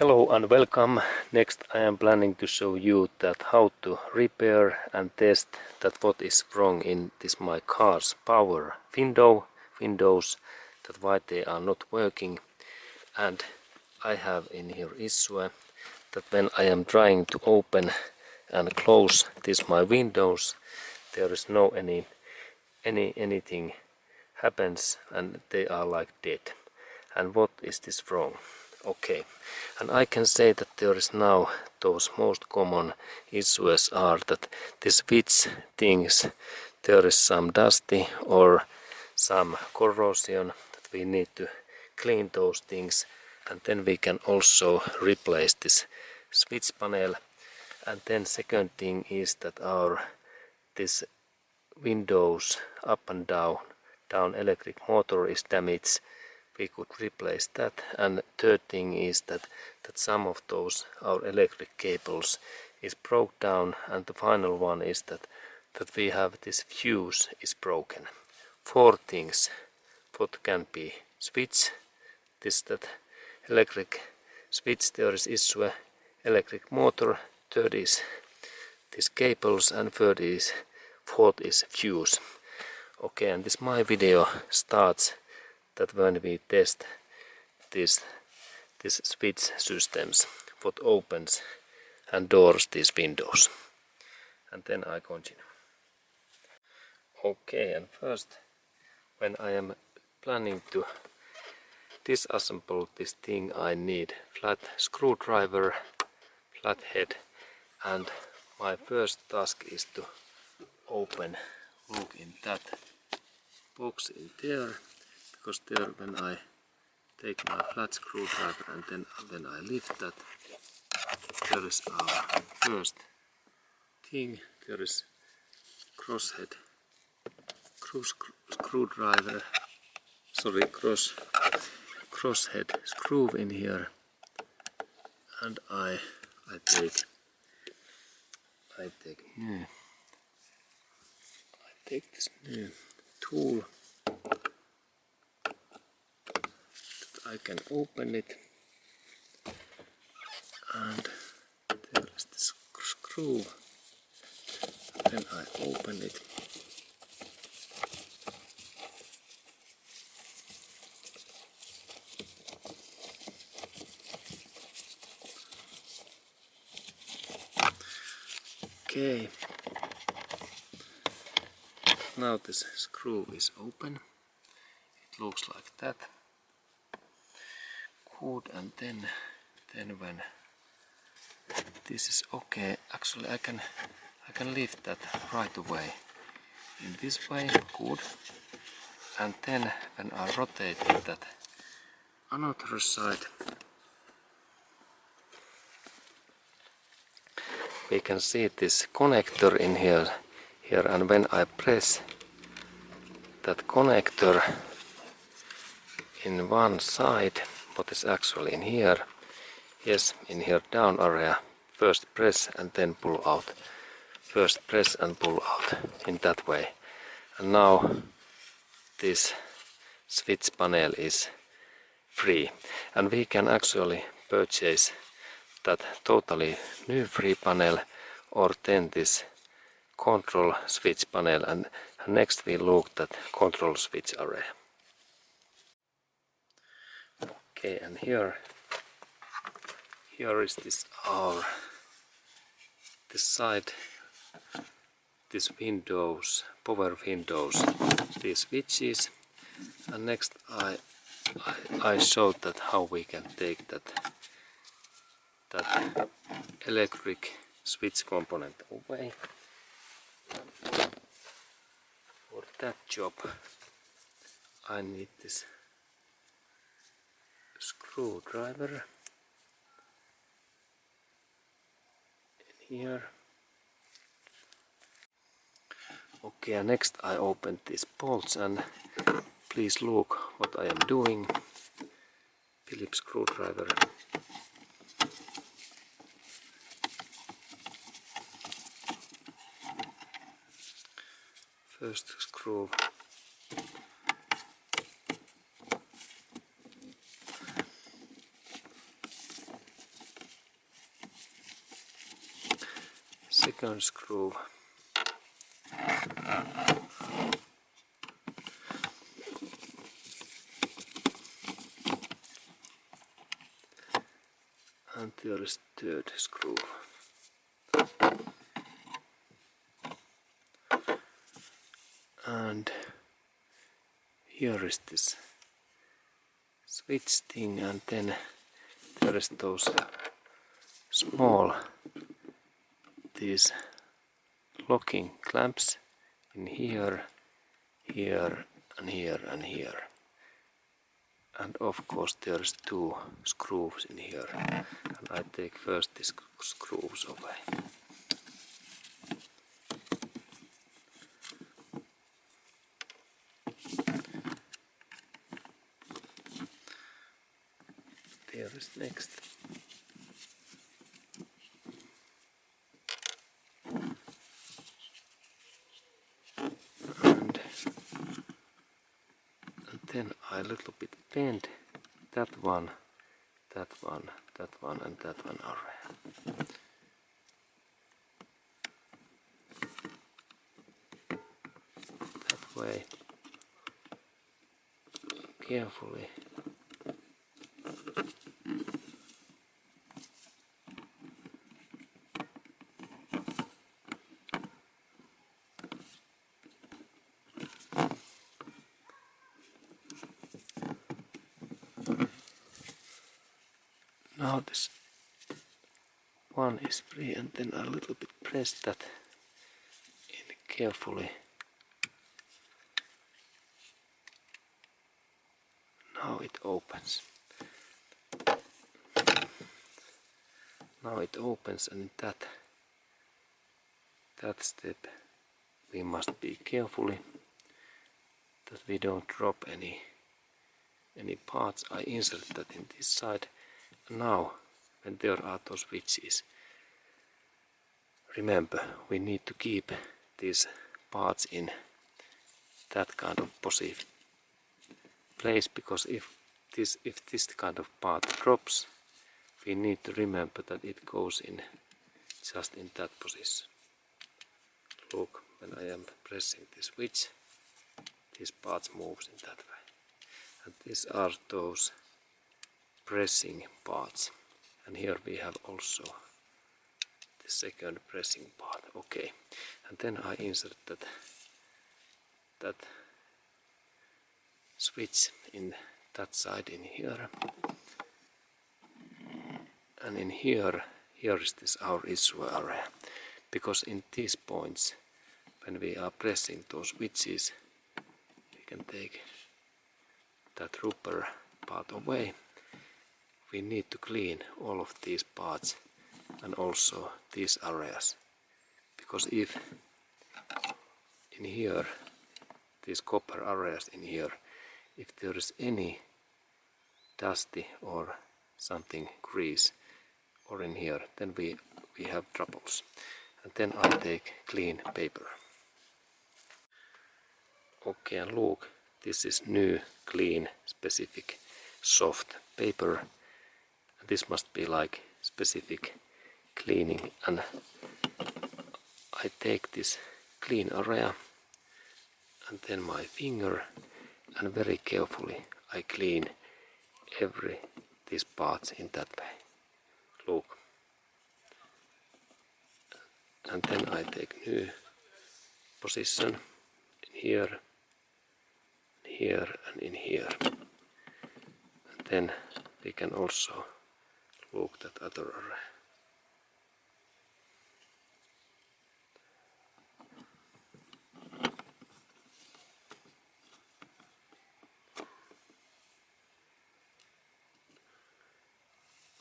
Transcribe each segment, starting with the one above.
Hello and welcome. Next I am planning to show you that how to repair and test that what is wrong in this my car's power windows, that why they are not working. And I have in here issue that when I am trying to open and close this my windows, there is no anything happens and they are like dead. And what is this wrong? Okay, and I can say that there is now those most common issues are that the switch things, there is some dusty or some corrosion, that we need to clean those things, and then we can also replace this switch panel. And then second thing is that this windows up and down electric motor is damaged. We could replace that. And third thing is that some of those our electric cables is broke down, and the final one is that we have this fuse is broken. Four things what can be: switch, that electric switch, there is issue, electric motor, third is these cables, and fourth is fuse. Okay, and this my video starts that when we test these switch systems, what opens and doors these windows, and then I continue. Okay, and first when I am planning to disassemble this thing, I need flat screwdriver, flat head, and my first task is to look in that box in there, because there when I take my flat screwdriver and then when I lift that, there is our first thing, there is crosshead screwdriver, crosshead screw in here, and I take this new tool that I can open it, and there is this screw, then I open it. Okay, now this screw is open. It looks like that. Good, and then when this is okay, actually I can lift that right away in this way. Good, and then when I rotate that another side, we can see this connector in here, and when I press that connector in one side, what is actually in here, yes, in here down area, first press and then pull out, first press and pull out in that way, and now this switch panel is free, and we can actually purchase that totally new free panel, or then this control switch panel, and next we look at control switch array. Okay, and here is this this side, this windows, power windows, these switches, and next I showed that how we can take that electric switch component away. For that job I need this screwdriver in here. Okay, and next I open these bolts, and please look what I am doing. Phillips screwdriver. First screw, second screw. And there is third screw. And here is this switch thing, and then there is those small these locking clamps in here, here and here and here. And of course there's two screws in here, and I take first these screws away. There is next. And then I little bit bend that one, that one, that one and that one area. That way, carefully. Now this one is free, and then I little bit press that in carefully. Now it opens. Now it opens, and in that step we must be carefully that we don't drop any parts. I insert that in this side. Now, when there are those switches, remember we need to keep these parts in that kind of positive place, because if this kind of part drops, we need to remember that it goes in just in that position. Look, when I am pressing the switch, these parts moves in that way. And these are those pressing parts. And here we have also the second pressing part. Okay, and then I insert that switch in that side in here. And in here is this our issue area, because in these points, when we are pressing those switches, we can take that rubber part away. We need to clean all of these parts and also these areas, because if in here, these copper areas in here, if there is any dusty or something grease or in here, then we have troubles. And then I take clean paper. Okay, and look, this is new, clean, specific, soft paper. This must be like specific cleaning, and I take this clean area and then my finger, and very carefully I clean these parts in that way. Look. And then I take new position in here, and in here. And then we can also look that other area.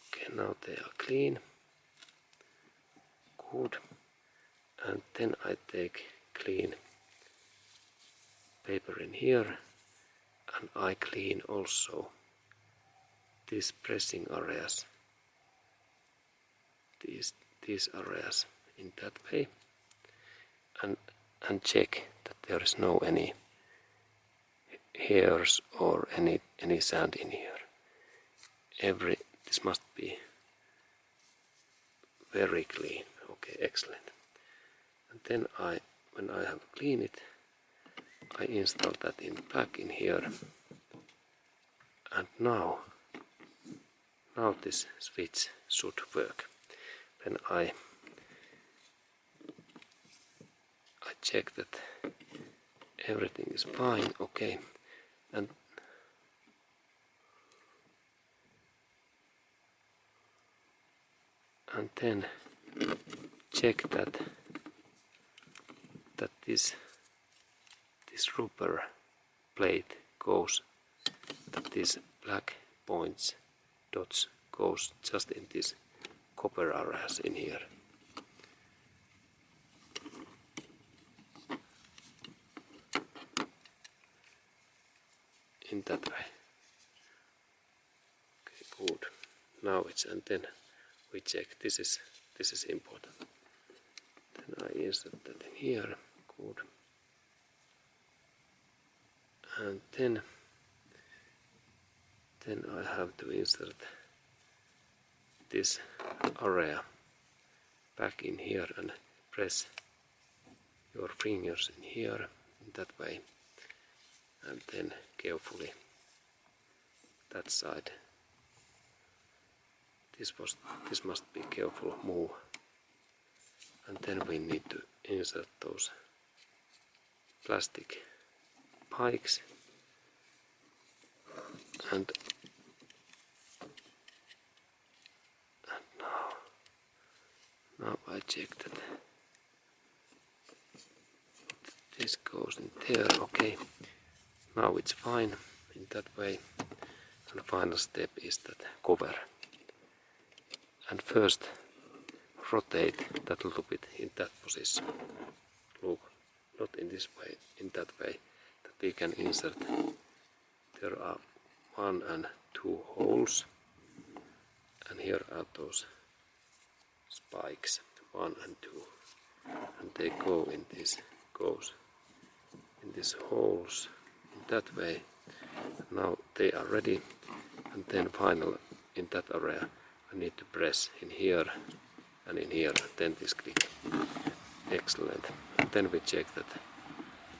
Okay, now they are clean. Good. And then I take clean paper in here, and I clean also these pressing areas, these areas in that way, and check that there is no any hairs or any sand in here. This must be very clean. Okay, excellent. And then when I have cleaned it, I install that back in here. And now this switch should work. Then I check that everything is fine, okay, and then check that this rubber plate goes, that these black points, dots, goes just in these copper areas in here. In that way. Okay, good. Now it's, and then we check. This is important. Then I insert that in here. Good. And then I have to insert this area back in here and press your fingers in here in that way, and then carefully that side. This must be careful move, and then we need to insert those plastic pikes, and now I check that this goes in there. Okay, now it's fine in that way. And the final step is that cover. And first rotate that little bit in that position. Look, not in this way, in that way, that we can insert. There are 1 and 2 holes, and here are those spikes, 1 and 2, and they go in these holes in that way. Now they are ready, and then finally in that area I need to press in here and in here, and then this click. Excellent. And then we check that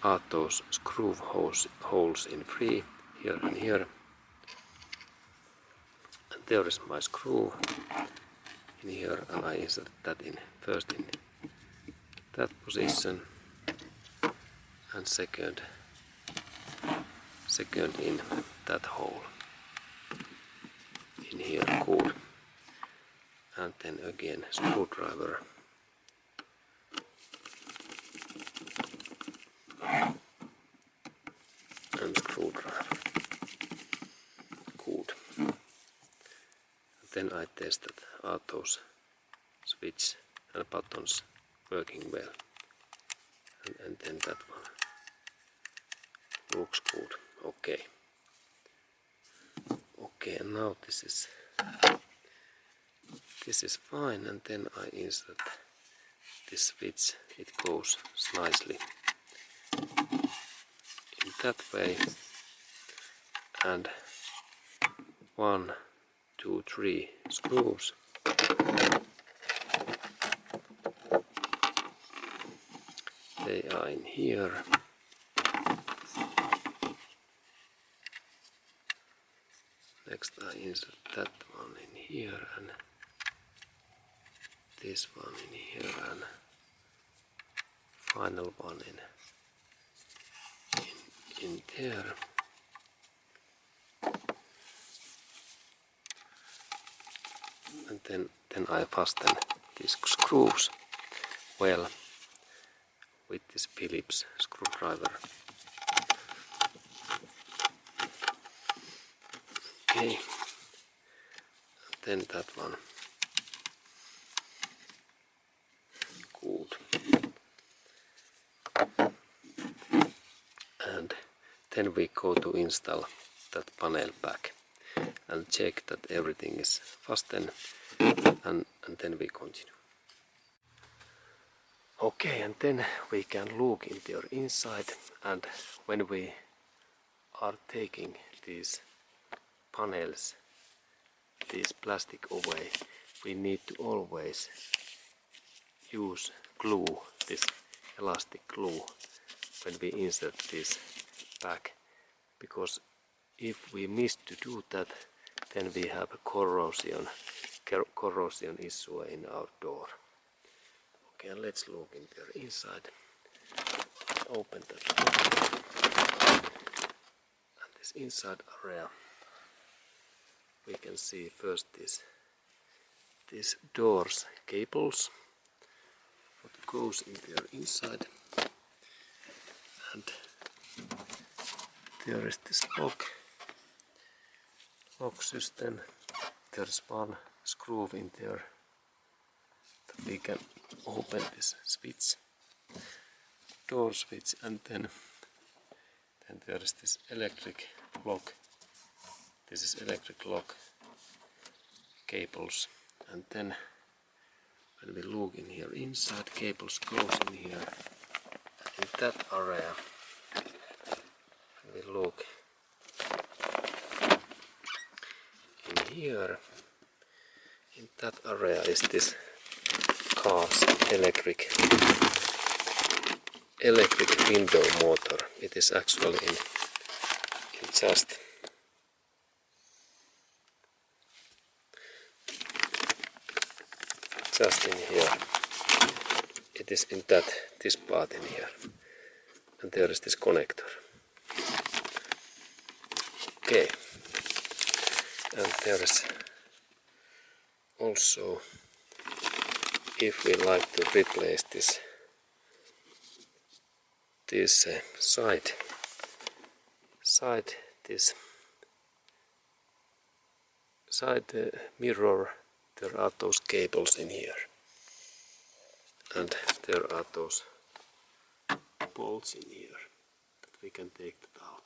are those screw holes in free here and here. And there is my screw in here, and I insert that in first in that position, and second in that hole in here. Good. And then again screwdriver, and screwdriver. Good. Then I tested are those switch and buttons working well, and then that one looks good. Okay. Okay, and now this is fine, and then I insert this switch. It goes nicely in that way, and 1, 2, 3 screws. They are in here. Next I insert that one in here, and this one in here, and final one in there. And then I fasten these screws well with this Phillips screwdriver. Okay, and then that one. Good. And then we go to install that panel back and check that everything is fastened, and then we continue. Okay, and then we can look into your inside, and when we are taking these panels, this plastic away, we need to always use glue, this elastic glue when we insert this back, because if we miss to do that, then we have a corrosion issue in our door. Okay, and let's look in there inside. Open that door. And this inside area, we can see first these doors cables, what goes in there inside, and there is this lock system. There's one screw in there that we can open this switch, door switch, and then there is this electric lock. This is electric lock cables, and then when we look in here inside, cables goes in here. In that area, when we look in here, in that area is this car's electric window motor. It is actually in just in here. It is in this part in here, and there is this connector. Okay, and there is also, if we like to replace this side mirror, there are those cables in here, and there are those bolts in here that we can take that out.